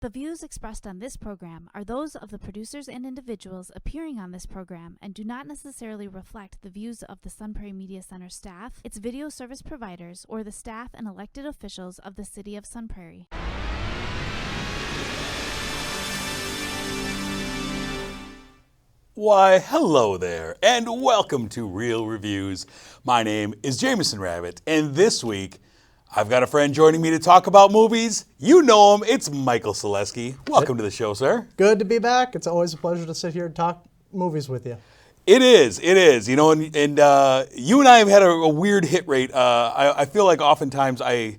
The views expressed on this program are those of the producers and individuals appearing on this program and do not necessarily reflect the views of the Sun Prairie Media Center staff, its video service providers, or the staff and elected officials of the City of Sun Prairie. Why, hello there, and welcome to Real Reviews. My name is Jameson Rabbit, and this week, I've got a friend joining me to talk about movies. You know him, it's Michael Seleskie. Welcome to the show, sir. Good to be back. It's always a pleasure to sit here and talk movies with you. It is. You know, and you and I have had a weird hit rate. I feel like oftentimes I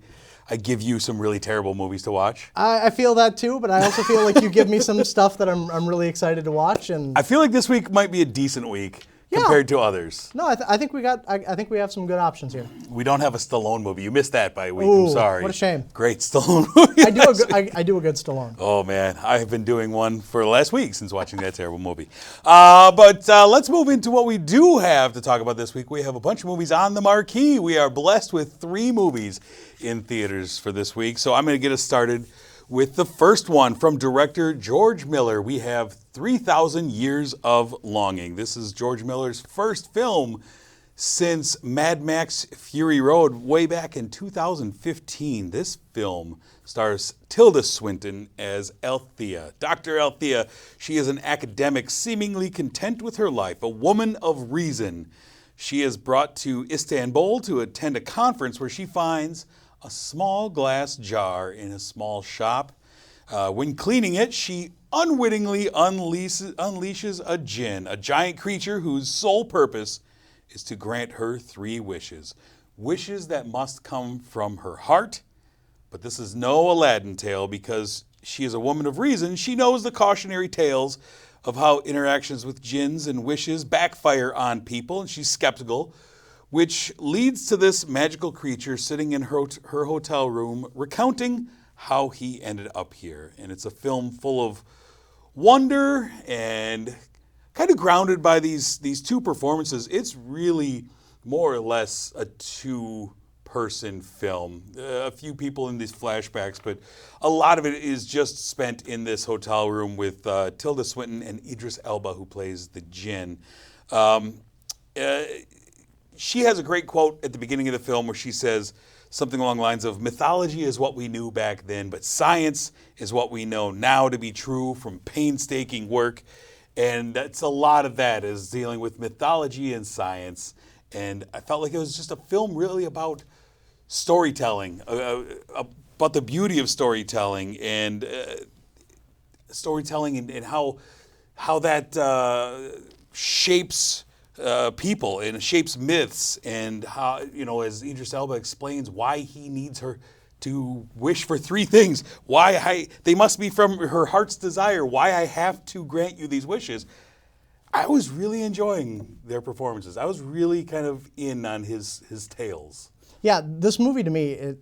give you some really terrible movies to watch. I feel that too, but I also feel like you give me some stuff that I'm really excited to watch. And I feel like this week might be a decent week compared to others. No, I think we have some good options here. We don't have a Stallone movie. You missed that by a week. Ooh, I'm sorry. What a shame. Great Stallone movie. I do a good Stallone. Oh man, I have been doing one for the last week since watching that terrible movie. But let's move into what we do have to talk about this week. We have a bunch of movies on the marquee. We are blessed with 3 movies in theaters for this week. So I'm going to get us started with the first one from director George Miller. We have 3,000 Years of Longing. This is George Miller's first film since Mad Max Fury Road way back in 2015. This film stars Tilda Swinton as Althea. Dr. Althea, she is an academic seemingly content with her life, a woman of reason. She is brought to Istanbul to attend a conference where she finds a small glass jar in a small shop. When cleaning it, she unwittingly unleashes a djinn, a giant creature whose sole purpose is to grant her 3 wishes. Wishes that must come from her heart. But this is no Aladdin tale because she is a woman of reason. She knows the cautionary tales of how interactions with jinns and wishes backfire on people, and she's skeptical, which leads to this magical creature sitting in her hotel room recounting how he ended up here. And it's a film full of wonder and kind of grounded by these 2 performances. It's really more or less a 2-person film. A few people in these flashbacks, but a lot of it is just spent in this hotel room with Tilda Swinton and Idris Elba, who plays the djinn. She has a great quote at the beginning of the film where she says something along the lines of, mythology is what we knew back then, but science is what we know now to be true from painstaking work. And that's a lot of that is dealing with mythology and science. And I felt like it was just a film really about storytelling, about the beauty of storytelling and storytelling and how that shapes people and shapes myths, and how, you know, as Idris Elba explains why he needs her to wish for 3 things, they must be from her heart's desire, why I have to grant you these wishes. I was really enjoying their performances. I was really kind of in on his tales. Yeah, this movie to me,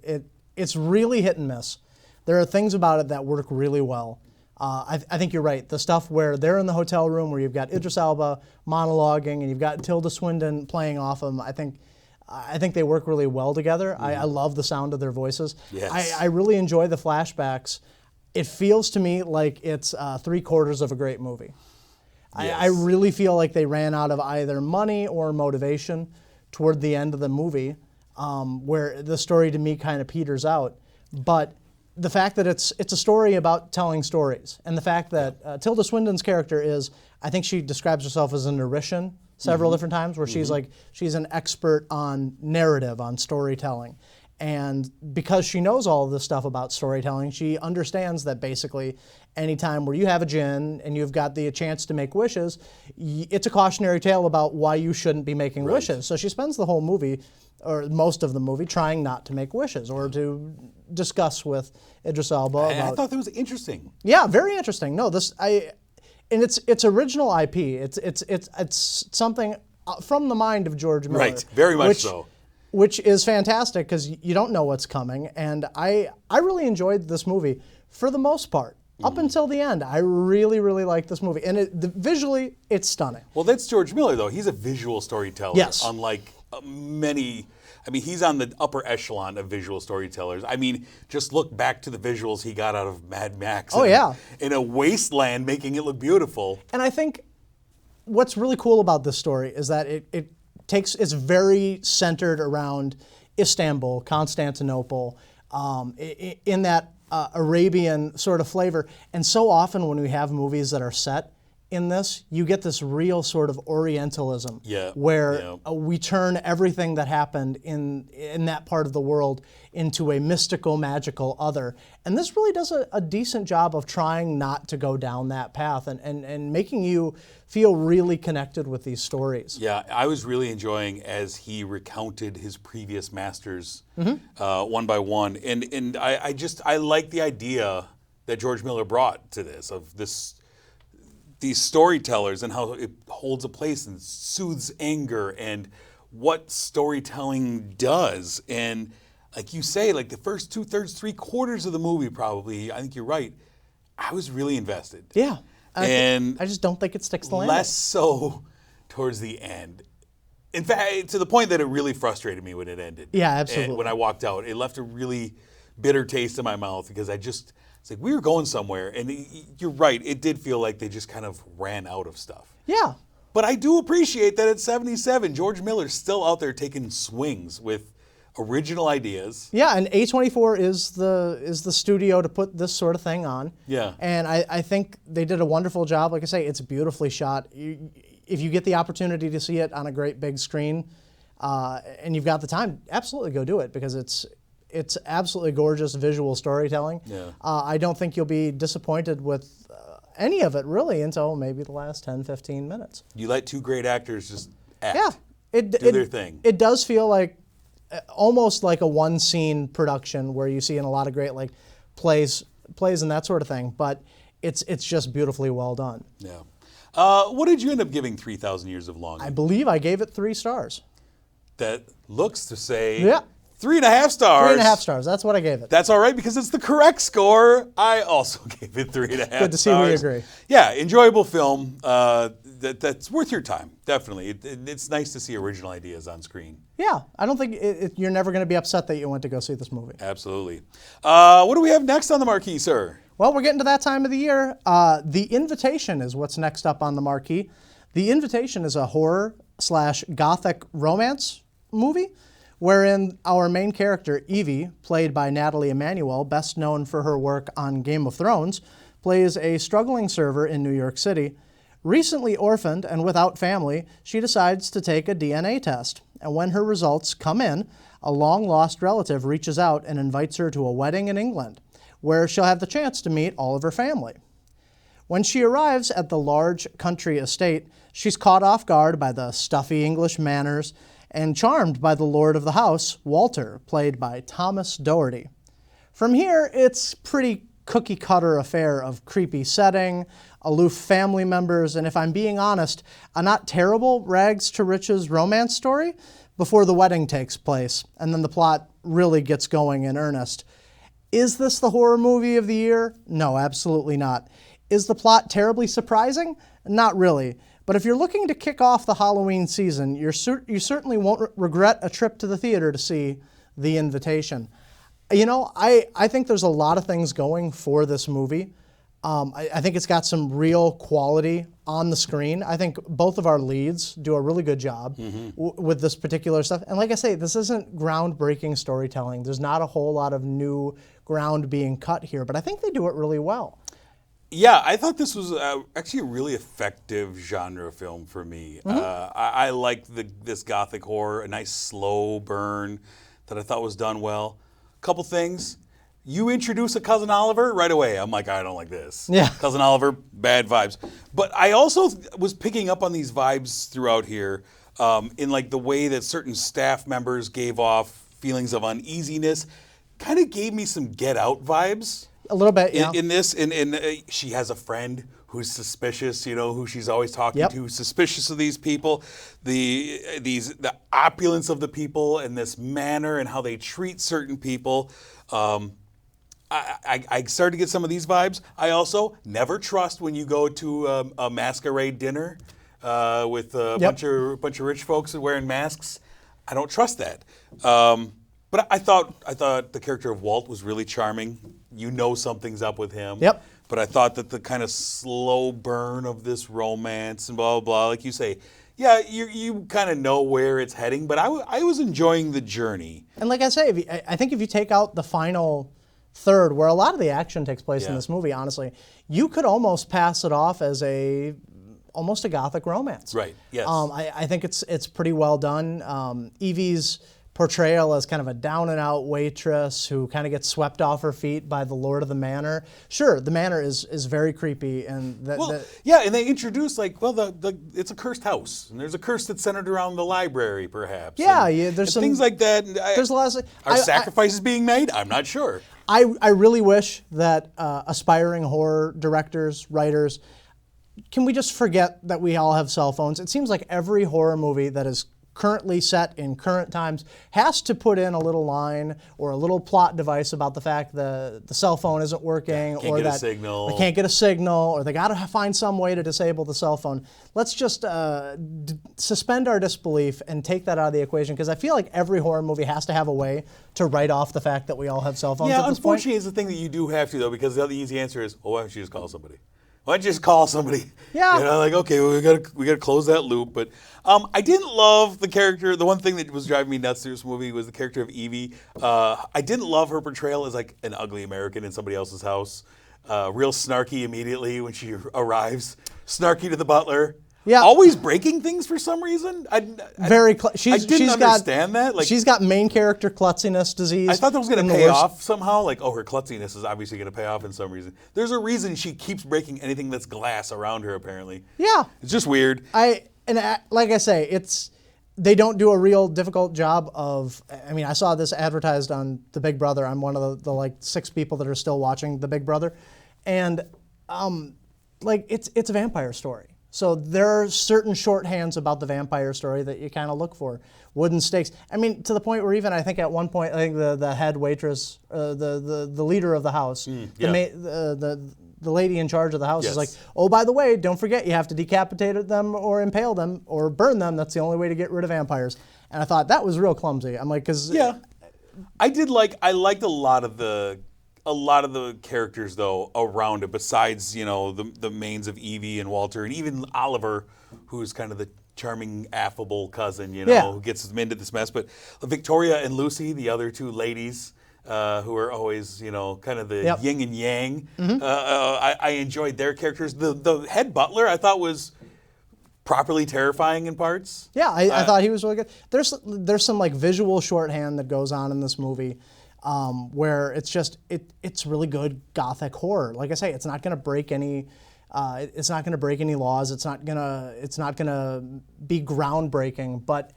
it's really hit and miss. There are things about it that work really well. I think you're right. The stuff where they're in the hotel room, where you've got Idris Elba monologuing and you've got Tilda Swinton playing off him, I think they work really well together. Mm-hmm. I love the sound of their voices. Yes. I really enjoy the flashbacks. It feels to me like it's 3/4 of a great movie. Yes. I really feel like they ran out of either money or motivation toward the end of the movie, where the story to me kind of peters out. But the fact that it's a story about telling stories, and the fact that Tilda Swinton's character is, I think she describes herself as a narration several different times, where she's an expert on narrative, on storytelling. And because she knows all of this stuff about storytelling, she understands that basically any time where you have a djinn and you've got the chance to make wishes, it's a cautionary tale about why you shouldn't be making wishes. So she spends the whole movie, or most of the movie, trying not to make wishes or to discuss with Idris Elba about. I thought that was interesting. Yeah, very interesting. No, and it's original IP. It's something from the mind of George Miller. Right, very much so. Which is fantastic because you don't know what's coming. And I really enjoyed this movie for the most part. Up until the end, I really, really liked this movie. And visually, it's stunning. Well, that's George Miller, though. He's a visual storyteller. Yes. Unlike many I mean, he's on the upper echelon of visual storytellers. I mean, just look back to the visuals he got out of Mad Max. Oh, yeah. In a wasteland, making it look beautiful. And I think what's really cool about this story is that it's very centered around Istanbul, Constantinople, in that Arabian sort of flavor. And so often when we have movies that are set in this, you get this real sort of Orientalism, where we turn everything that happened in that part of the world into a mystical, magical other. And this really does a decent job of trying not to go down that path and making you feel really connected with these stories. Yeah, I was really enjoying as he recounted his previous masters one by one. And I like the idea that George Miller brought to this, of these storytellers and how it holds a place and soothes anger and what storytelling does. And like you say, like the first 2/3, 3/4 of the movie probably, I think you're right, I was really invested. Yeah. I just don't think it sticks the landing. Less so towards the end. In fact, to the point that it really frustrated me when it ended. Yeah, absolutely. And when I walked out, it left a really bitter taste in my mouth because it's like we were going somewhere, and you're right, it did feel like they just kind of ran out of stuff. Yeah. But I do appreciate that at 77, George Miller's still out there taking swings with original ideas. Yeah, and A24 is the studio to put this sort of thing on. Yeah. And I think they did a wonderful job. Like I say, it's beautifully shot. If you get the opportunity to see it on a great big screen, and you've got the time, absolutely go do it, because it's absolutely gorgeous visual storytelling. Yeah. I don't think you'll be disappointed with any of it, really, until maybe the last 10, 15 minutes. You let two great actors just act. Yeah. Do their thing. It does feel like almost like a one-scene production where you see in a lot of great like plays and that sort of thing, but it's just beautifully well done. Yeah. What did you end up giving 3,000 Years of Longing? I believe I gave it 3 stars. That looks to say... Yeah. 3.5 stars. 3.5 stars. That's what I gave it. That's all right because it's the correct score. I also gave it 3.5 stars. Good to see we agree. Yeah, enjoyable film. That's worth your time, definitely. It's nice to see original ideas on screen. Yeah, I don't think you're never going to be upset that you went to go see this movie. Absolutely. What do we have next on the marquee, sir? Well, we're getting to that time of the year. The Invitation is what's next up on the marquee. The Invitation is a horror/gothic romance movie wherein our main character, Evie, played by Natalie Emmanuel, best known for her work on Game of Thrones, plays a struggling server in New York City. Recently orphaned and without family, she decides to take a DNA test. And when her results come in, a long-lost relative reaches out and invites her to a wedding in England, where she'll have the chance to meet all of her family. When she arrives at the large country estate, she's caught off guard by the stuffy English manners and charmed by the lord of the house, Walter, played by Thomas Doherty. From here, it's pretty cookie-cutter affair of creepy setting, aloof family members, and if I'm being honest, a not terrible rags-to-riches romance story before the wedding takes place, and then the plot really gets going in earnest. Is this the horror movie of the year? No, absolutely not. Is the plot terribly surprising? Not really. But if you're looking to kick off the Halloween season, you certainly won't regret a trip to the theater to see The Invitation. You know, I think there's a lot of things going for this movie. I think it's got some real quality on the screen. I think both of our leads do a really good job with this particular stuff. And like I say, this isn't groundbreaking storytelling. There's not a whole lot of new ground being cut here, but I think they do it really well. Yeah, I thought this was actually a really effective genre film for me. I liked this gothic horror, a nice slow burn that I thought was done well. A couple things. You introduce a Cousin Oliver right away. I'm like, I don't like this. Yeah. Cousin Oliver, bad vibes. But I also was picking up on these vibes throughout here in like the way that certain staff members gave off feelings of uneasiness. Kind of gave me some Get Out vibes. A little bit, yeah. In this, she has a friend who's suspicious, you know, who she's always talking to, suspicious of these people, the opulence of the people and this manner and how they treat certain people. I started to get some of these vibes. I also never trust when you go to a masquerade dinner with a bunch of rich folks wearing masks. I don't trust that. But I thought the character of Walt was really charming. You know something's up with him. Yep. But I thought that the kind of slow burn of this romance and blah, blah, blah, like you say, yeah, you kind of know where it's heading, but I was enjoying the journey. And like I say, I think if you take out the final third, where a lot of the action takes place in this movie, honestly, you could almost pass it off as almost a gothic romance. Right, yes. I think it's pretty well done. Evie's portrayal as kind of a down-and-out waitress who kind of gets swept off her feet by the lord of the manor. Sure, the manor is very creepy, and yeah, and they introduce it's a cursed house, and there's a curse that's centered around the library, perhaps. Yeah, and there's some things like that. There's a lot of are sacrifices being made? I'm not sure. I really wish that aspiring horror directors, writers, can we just forget that we all have cell phones? It seems like every horror movie that is currently set in current times has to put in a little line or a little plot device about the fact the cell phone isn't working, or that they can't get a signal, or they got to find some way to disable the cell phone. Let's just suspend our disbelief and take that out of the equation, because I feel like every horror movie has to have a way to write off the fact that we all have cell phones at this point. Unfortunately, it's the thing that you do have to, though, because the other easy answer is, why don't you just call somebody? Why don't you just call somebody? Yeah. Okay, well, we gotta close that loop. But I didn't love the character. The one thing that was driving me nuts through this movie was the character of Evie. I didn't love her portrayal as like an ugly American in somebody else's house. Real snarky immediately when she arrives. Snarky to the butler. Yeah. Always breaking things for some reason. I didn't understand that. Like, she's got main character klutziness disease. I thought that was going to pay off somehow. Like, her klutziness is obviously going to pay off in some reason. There's a reason she keeps breaking anything that's glass around her, apparently. Yeah. It's just weird. Like I say, they don't do a real difficult job of. I mean, I saw this advertised on The Big Brother. I'm one of the like 6 people that are still watching The Big Brother, and it's a vampire story. So there are certain shorthands about the vampire story that you kind of look for. Wooden stakes. I mean, to the point where even I think at one point, I think the head waitress, the leader of the house, the lady in charge of the house is like, oh, by the way, don't forget you have to decapitate them or impale them or burn them. That's the only way to get rid of vampires. And I thought that was real clumsy. I'm like, because I liked a lot of the characters, though, around it, besides, the mains of Evie and Walter, and even Oliver, who's kind of the charming, affable cousin, who gets them into this mess. But Victoria and Lucy, the other 2 ladies, who are always, kind of the yin and yang. Mm-hmm. I enjoyed their characters. The head butler, I thought, was properly terrifying in parts. Yeah, I thought he was really good. There's some like visual shorthand that goes on in this movie. Where it's just it's really good gothic horror. Like I say, it's not going to break any laws. It's not gonna be groundbreaking. But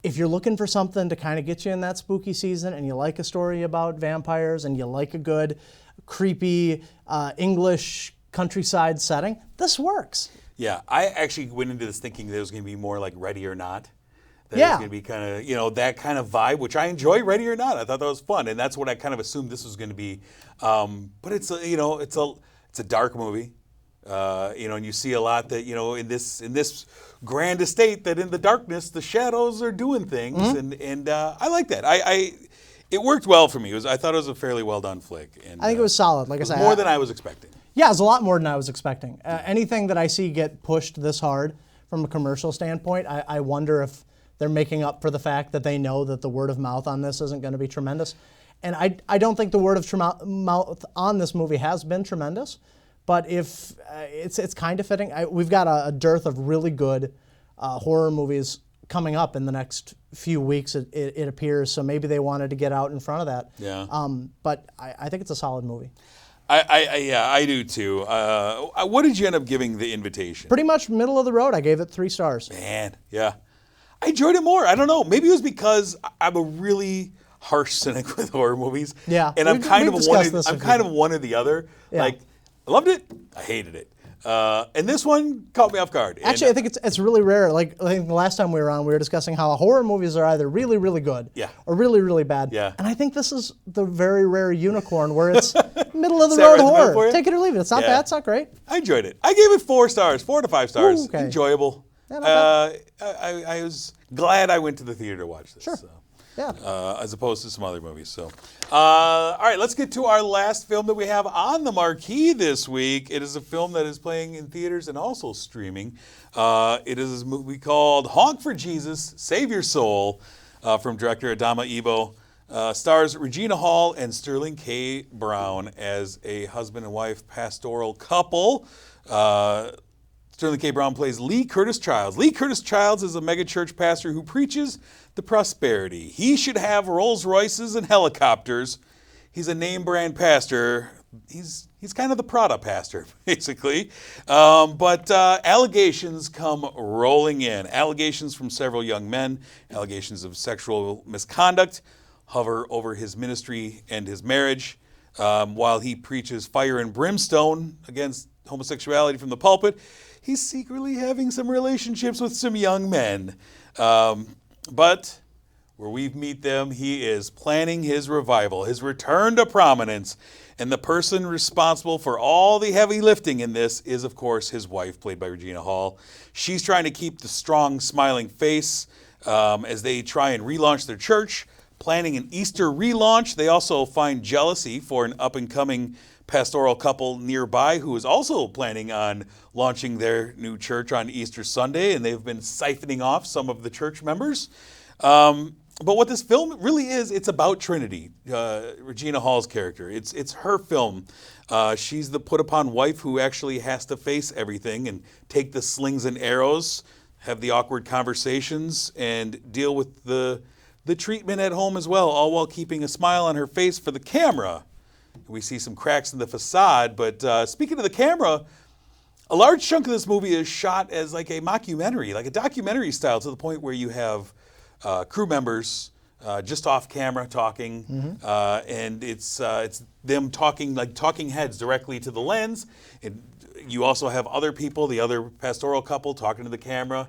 if you're looking for something to kind of get you in that spooky season, and you like a story about vampires, and you like a good creepy English countryside setting, this works. Yeah, I actually went into this thinking that it was going to be more like Ready or Not. That it's going to be kind of, that kind of vibe, which I enjoy, Ready or Not. I thought that was fun, and that's what I kind of assumed this was going to be. But it's a dark movie, and you see a lot that, in this grand estate, that in the darkness, the shadows are doing things, and I like that. It worked well for me. I thought it was a fairly well done flick. And, I think it was solid. Like I said, more than I was expecting. Yeah, it's a lot more than I was expecting. Anything that I see get pushed this hard from a commercial standpoint, I wonder if they're making up for the fact that they know that the word of mouth on this isn't going to be tremendous. And I don't think the word of mouth on this movie has been tremendous, but if it's kind of fitting. We've got a dearth of really good horror movies coming up in the next few weeks, it appears, so maybe they wanted to get out in front of that. Yeah. But I think it's a solid movie. I do too. What did you end up giving The Invitation? Pretty much middle of the road. I gave it 3 stars. Man, yeah. I enjoyed it more. I don't know. Maybe it was because I'm a really harsh cynic with horror movies. Yeah. And I'm kind of one or the other. Yeah. Like, I loved it. I hated it. And this one caught me off guard. Actually, I think it's really rare. Like, I think the last time we were on, we were discussing how horror movies are either really, really good or really, really bad. Yeah. And I think this is the very rare unicorn where it's middle of the road horror. Take it or leave it. It's not bad. It's not great. I enjoyed it. I gave it 4 stars, 4 to 5 stars. Ooh, okay. Enjoyable. Yeah, not bad. I was glad I went to the theater to watch this. Sure. So. Yeah. As opposed to some other movies. So, all right, let's get to our last film that we have on the marquee this week. It is a film that is playing in theaters and also streaming. It is a movie called Honk For Jesus, Save Your Soul, from director Adama Ebo. Stars Regina Hall and Sterling K. Brown as a husband and wife pastoral couple. Sterling K. Brown plays Lee Curtis Childs. Lee Curtis Childs is a megachurch pastor who preaches the prosperity. He should have Rolls Royces and helicopters. He's a name brand pastor. He's kind of the Prada pastor, basically. But allegations come rolling in. Allegations from several young men, allegations of sexual misconduct hover over his ministry and his marriage. While he preaches fire and brimstone against homosexuality from the pulpit, he's secretly having some relationships with some young men. But where we meet them, he is planning his revival, his return to prominence. And the person responsible for all the heavy lifting in this is, of course, his wife, played by Regina Hall. She's trying to keep the strong, smiling face as they try and relaunch their church, planning an Easter relaunch. They also find jealousy for an up-and-coming pastoral couple nearby who is also planning on launching their new church on Easter Sunday, and they've been siphoning off some of the church members. But what this film really is, it's about Trinity, Regina Hall's character. It's her film. She's the put-upon wife who actually has to face everything and take the slings and arrows, have the awkward conversations, and deal with the treatment at home as well, all while keeping a smile on her face for the camera. We see some cracks in the facade, but speaking of the camera, a large chunk of this movie is shot as like a mockumentary, like a documentary style, to the point where you have crew members just off camera talking, and it's them talking like talking heads directly to the lens. And you also have other people, the other pastoral couple, talking to the camera.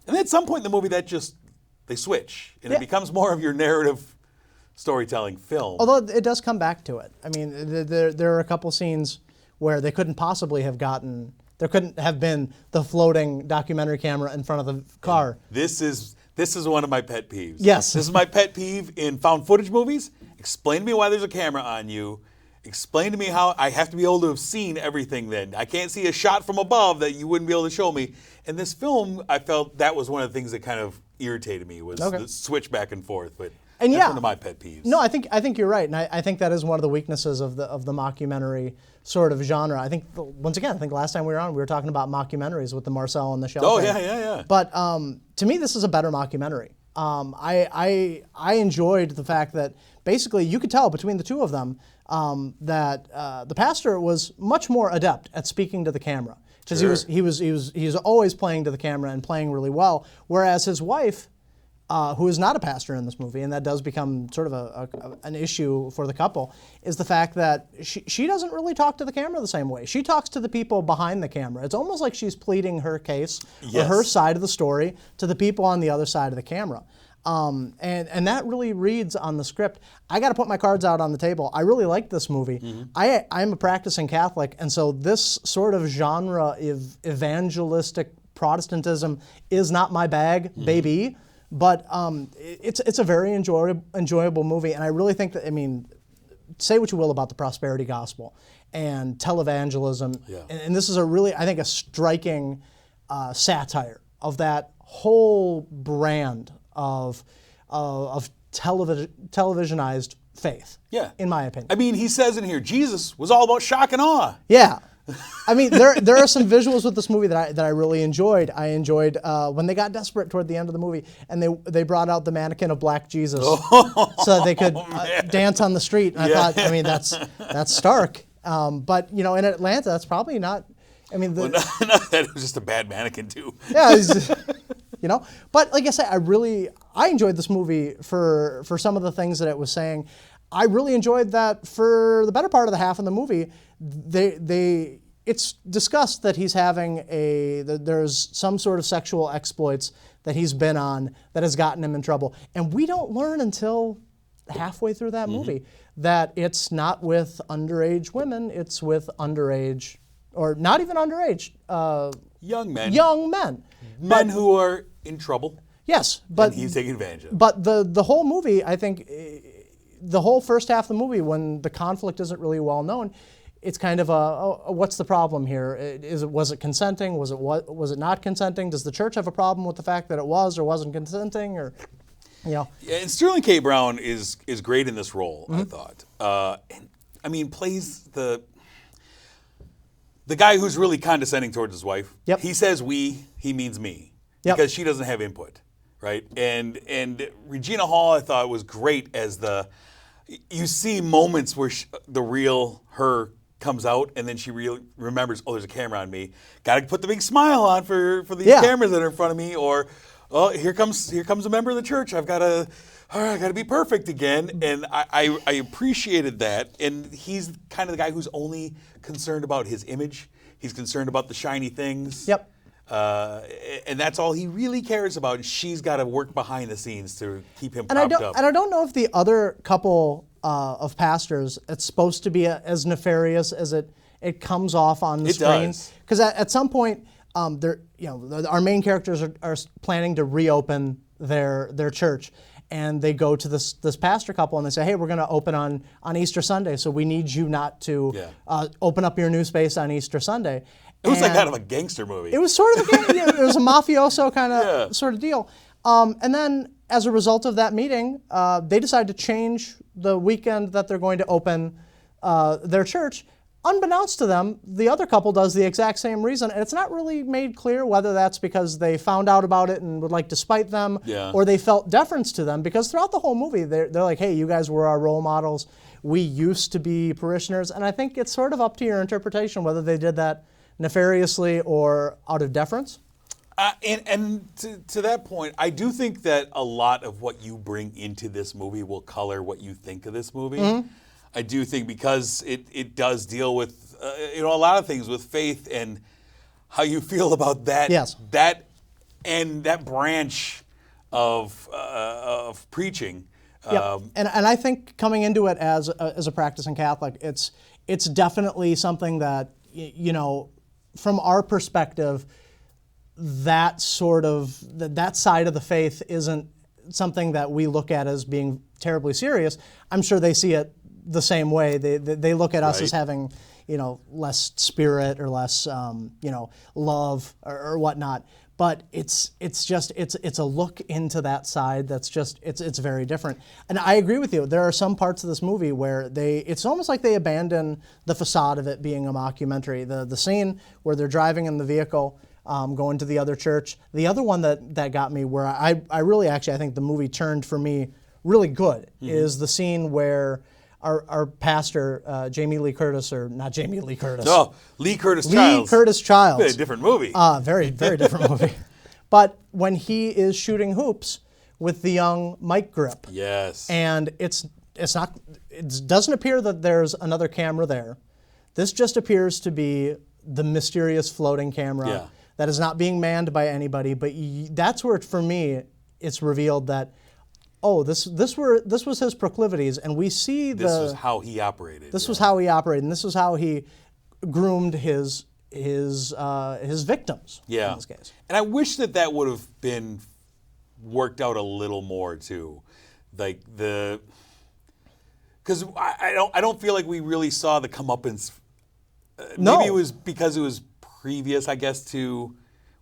And then at some point in the movie, they switch, and it becomes more of your narrative storytelling film. Although it does come back to it. I mean, there are a couple scenes where they couldn't possibly have gotten, there couldn't have been the floating documentary camera in front of the car. This is one of my pet peeves. Yes. This is my pet peeve in found footage movies. Explain to me why there's a camera on you. Explain to me how I have to be able to have seen everything then. I can't see a shot from above that you wouldn't be able to show me. In this film, I felt that was one of the things that kind of irritated me, was the switch back and forth. But that's one of my pet peeves. No, I think you're right, and I think that is one of the weaknesses of the mockumentary sort of genre. I think once again, I think last time we were on, we were talking about mockumentaries with the Marcel and the Shell. Oh thing. yeah. But to me, this is a better mockumentary. I enjoyed the fact that basically you could tell between the two of them that the pastor was much more adept at speaking to the camera, because he was always playing to the camera and playing really well, whereas his wife, who is not a pastor in this movie, and that does become sort of an issue for the couple, is the fact that she doesn't really talk to the camera the same way. She talks to the people behind the camera. It's almost like she's pleading her case or her side of the story to the people on the other side of the camera. And that really reads on the script. I got to put my cards out on the table. I really like this movie. I'm a practicing Catholic, and so this sort of genre of evangelistic Protestantism is not my bag, baby. But it's a very enjoyable movie, and I really think that, I mean, say what you will about the prosperity gospel and televangelism, and this is a striking satire of that whole brand of televisionized faith. Yeah, in my opinion. I mean, he says in here, Jesus was all about shock and awe. Yeah. I mean, there are some visuals with this movie that I really enjoyed. I enjoyed when they got desperate toward the end of the movie, and they brought out the mannequin of Black Jesus so that they could dance on the street. And I thought, I mean, that's stark. But in Atlanta, that's probably not. I mean, not that it was just a bad mannequin too. Yeah, But like I say, I enjoyed this movie for some of the things that it was saying. I really enjoyed that for the better part of the half of the movie. It's discussed that he's having there's some sort of sexual exploits that he's been on that has gotten him in trouble. And we don't learn until halfway through that movie that it's not with underage women, it's with underage, or not even underage, young men. Young men. Men who are in trouble. Yes, but and he's taking advantage of it. But the whole movie, I think, the whole first half of the movie, when the conflict isn't really well known, it's kind of what's the problem here? Was it consenting? Was it not consenting? Does the church have a problem with the fact that it was or wasn't consenting? Or, Yeah, and Sterling K. Brown is great in this role. I thought, and I mean, plays the guy who's really condescending towards his wife. Yep. He says we, he means me, Yep. because she doesn't have input, right? And Regina Hall, I thought, was great as you see moments where the real her comes out, and then she really remembers, oh, there's a camera on me. Got to put the big smile on for these cameras that are in front of me, or oh, here comes a member of the church. I gotta be perfect again. And I appreciated that. And he's kind of the guy who's only concerned about his image. He's concerned about the shiny things. Yep. And that's all he really cares about. And she's got to work behind the scenes to keep him propped up. And I don't know if the other couple of pastors, it's supposed to be as nefarious as it comes off on the screen. Does. Because at some point, our main characters are planning to reopen their church, and they go to this pastor couple and they say, hey, we're going to open on Easter Sunday, so we need you not to open up your new space on Easter Sunday. It was like kind of a gangster movie. It was sort of it was a mafioso kind of sort of deal. And then as a result of that meeting, they decide to change the weekend that they're going to open their church. Unbeknownst to them, the other couple does the exact same reason, and it's not really made clear whether that's because they found out about it and would like to spite them, or they felt deference to them, because throughout the whole movie, they're like, hey, you guys were our role models. We used to be parishioners, and I think it's sort of up to your interpretation whether they did that nefariously or out of deference. And to that point, I do think that a lot of what you bring into this movie will color what you think of this movie. Mm-hmm. I do think because it does deal with a lot of things with faith and how you feel about that. Yes. That branch of preaching. Yep. And I think coming into it as a practicing Catholic, it's definitely something that from our perspective, that side of the faith isn't something that we look at as being terribly serious. I'm sure they see it the same way. They look at us as having, less spirit or less, love or whatnot. But it's a look into that side that's just it's very different. And I agree with you. There are some parts of this movie where it's almost like they abandon the facade of it being a mockumentary. The scene where they're driving in the vehicle, going to the other church. The other one that got me, where I really actually I think the movie turned for me really good, is the scene where our pastor, Jamie Lee Curtis, or not Jamie Lee Curtis. No, Lee Curtis Childs. Lee Curtis Childs. Very different movie. Very, very different movie. But when he is shooting hoops with the young Mike Grip. Yes. And it doesn't appear that there's another camera there. This just appears to be the mysterious floating camera that is not being manned by anybody. But that's where, for me, it's revealed that, this was his proclivities, and we see this was how he operated. This was how he operated, and this was how he groomed his victims. Yeah. In this case. And I wish that would have been worked out a little more too, like because I don't feel like we really saw the comeuppance. Maybe it was because it was previous, I guess, to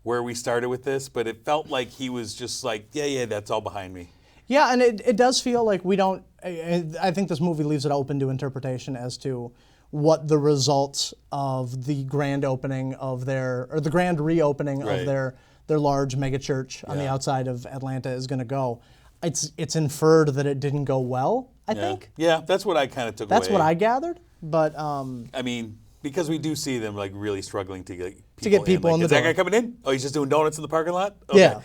where we started with this, but it felt like he was just like, yeah, that's all behind me. Yeah, and it does feel like we don't. I think this movie leaves it open to interpretation as to what the results of the grand opening of the grand reopening of their large megachurch on the outside of Atlanta is going to go. It's inferred that it didn't go well, I think. Yeah, that's what I kind of took away. That's what I gathered, but I mean, because we do see them like really struggling to get people in the door. Is that guy coming in? Oh, he's just doing donuts in the parking lot? Okay. Yeah.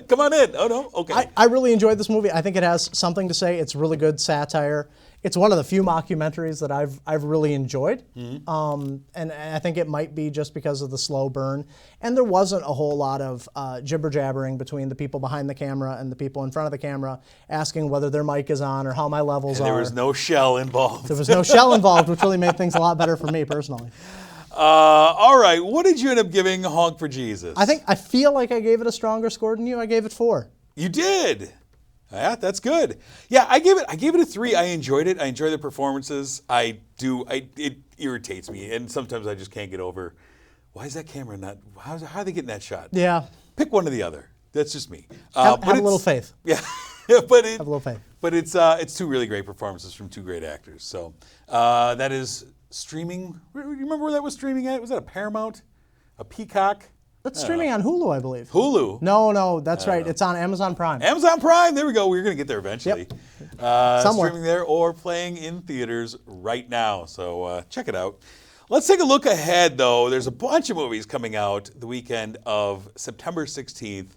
Come on in. Oh, no? Okay. I really enjoyed this movie. I think it has something to say. It's really good satire. It's one of the few mockumentaries that I've really enjoyed. Mm-hmm. And I think it might be just because of the slow burn. And there wasn't a whole lot of jibber-jabbering between the people behind the camera and the people in front of the camera asking whether their mic is on or how my levels are. There was no shell involved. There was no shell involved, which really made things a lot better for me personally. All right, what did you end up giving Honk for Jesus? I feel like I gave it a stronger score than you. I gave it 4. You did. Yeah, that's good. Yeah, I gave it a 3. I enjoyed it. I enjoy the performances. It irritates me, and sometimes I just can't get over. Why is that camera not? How are they getting that shot? Yeah. Pick one or the other. That's just me. Have a little faith. Yeah, but Have a little faith. But it's 2 really great performances from 2 great actors. So that is streaming. You remember where that was streaming at? Was that a Paramount, a Peacock? That's streaming on Hulu, I believe. Hulu. No, that's right. It's on Amazon Prime. Amazon Prime. There we go. We're going to get there eventually. Yep. Somewhere. Streaming there or playing in theaters right now. So check it out. Let's take a look ahead, though. There's a bunch of movies coming out the weekend of September 16th.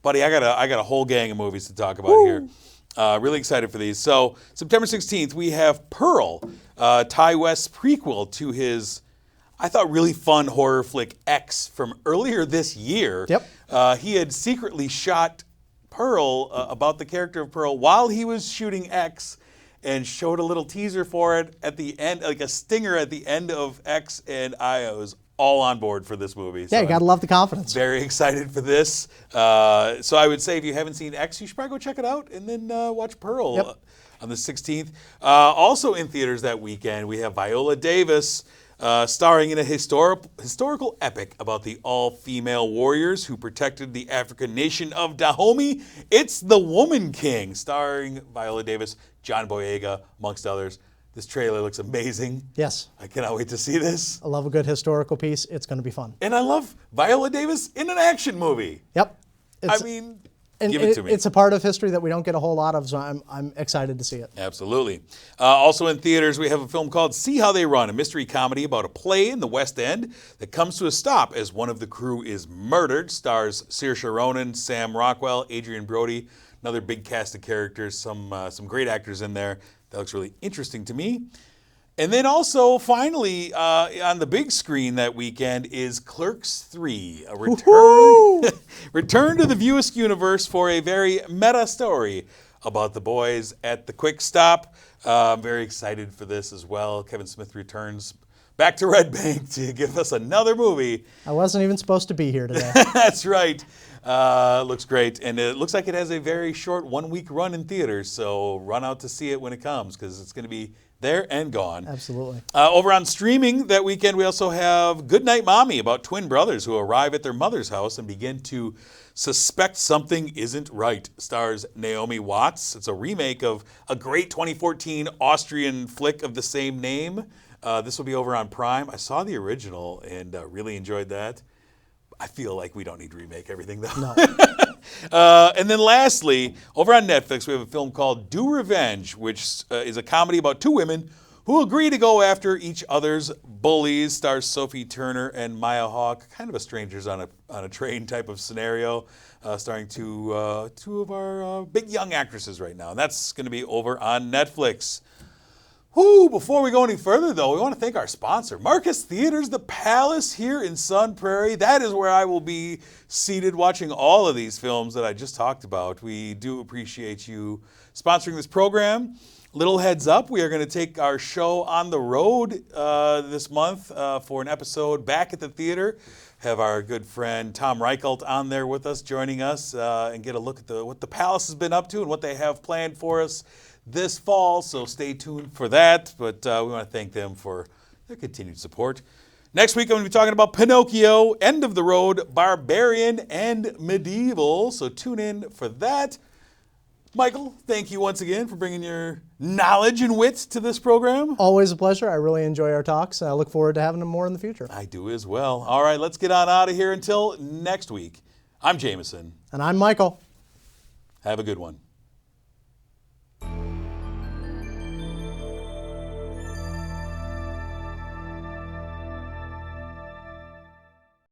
Buddy, I got a whole gang of movies to talk about here. Really excited for these. So September 16th, we have Pearl, Ty West's prequel to his, I thought, really fun horror flick X from earlier this year. Yep. He had secretly shot Pearl, about the character of Pearl, while he was shooting X, and showed a little teaser for it at the end, like a stinger at the end of X, and I was all on board for this movie. Yeah, you gotta love the confidence. Very excited for this. So I would say if you haven't seen X, you should probably go check it out and then watch Pearl on the 16th. Also in theaters that weekend, we have Viola Davis starring in a historical epic about the all-female warriors who protected the African nation of Dahomey. It's The Woman King, starring Viola Davis, John Boyega, amongst others. This trailer looks amazing. Yes. I cannot wait to see this. I love a good historical piece. It's going to be fun. And I love Viola Davis in an action movie. Yep. Give it to me. It's a part of history that we don't get a whole lot of, so I'm excited to see it. Absolutely. Also in theaters, we have a film called See How They Run, a mystery comedy about a play in the West End that comes to a stop as one of the crew is murdered. Stars Saoirse Ronan, Sam Rockwell, Adrian Brody, another big cast of characters, some great actors in there. That looks really interesting to me. And then also, finally, on the big screen that weekend is Clerks 3, a return to the View Askew universe for a very meta story about the boys at the Quick Stop. I'm very excited for this as well. Kevin Smith returns back to Red Bank to give us another movie. I wasn't even supposed to be here today. That's right. Looks great. And it looks like it has a very short 1-week run in theaters, so run out to see it when it comes because it's going to be there and gone. Absolutely. Over on streaming that weekend, we also have Goodnight Mommy, about twin brothers who arrive at their mother's house and begin to suspect something isn't right. Stars Naomi Watts. It's a remake of a great 2014 Austrian flick of the same name. This will be over on Prime. I saw the original and really enjoyed that. I feel like we don't need to remake everything, though. No. And then lastly, over on Netflix, we have a film called Do Revenge, which is a comedy about 2 women who agree to go after each other's bullies. Stars Sophie Turner and Maya Hawke, kind of a strangers on a train type of scenario, starring two of our big young actresses right now. And that's going to be over on Netflix. Before we go any further, though, we want to thank our sponsor, Marcus Theaters, the Palace here in Sun Prairie. That is where I will be seated watching all of these films that I just talked about. We do appreciate you sponsoring this program. Little heads up, we are going to take our show on the road this month for an episode back at the theater. Have our good friend Tom Reichelt on there with us, joining us, and get a look at what the Palace has been up to and what they have planned for us this fall, so stay tuned for that. But we want to thank them for their continued support. Next week, I'm going to be talking about Pinocchio, End of the Road, Barbarian, and Medieval, so tune in for that. Michael, thank you once again for bringing your knowledge and wit to this program. Always a pleasure. I really enjoy our talks. I look forward to having them more in the future. I do as well. All right, let's get on out of here until next week. I'm Jameson. And I'm Michael. Have a good one.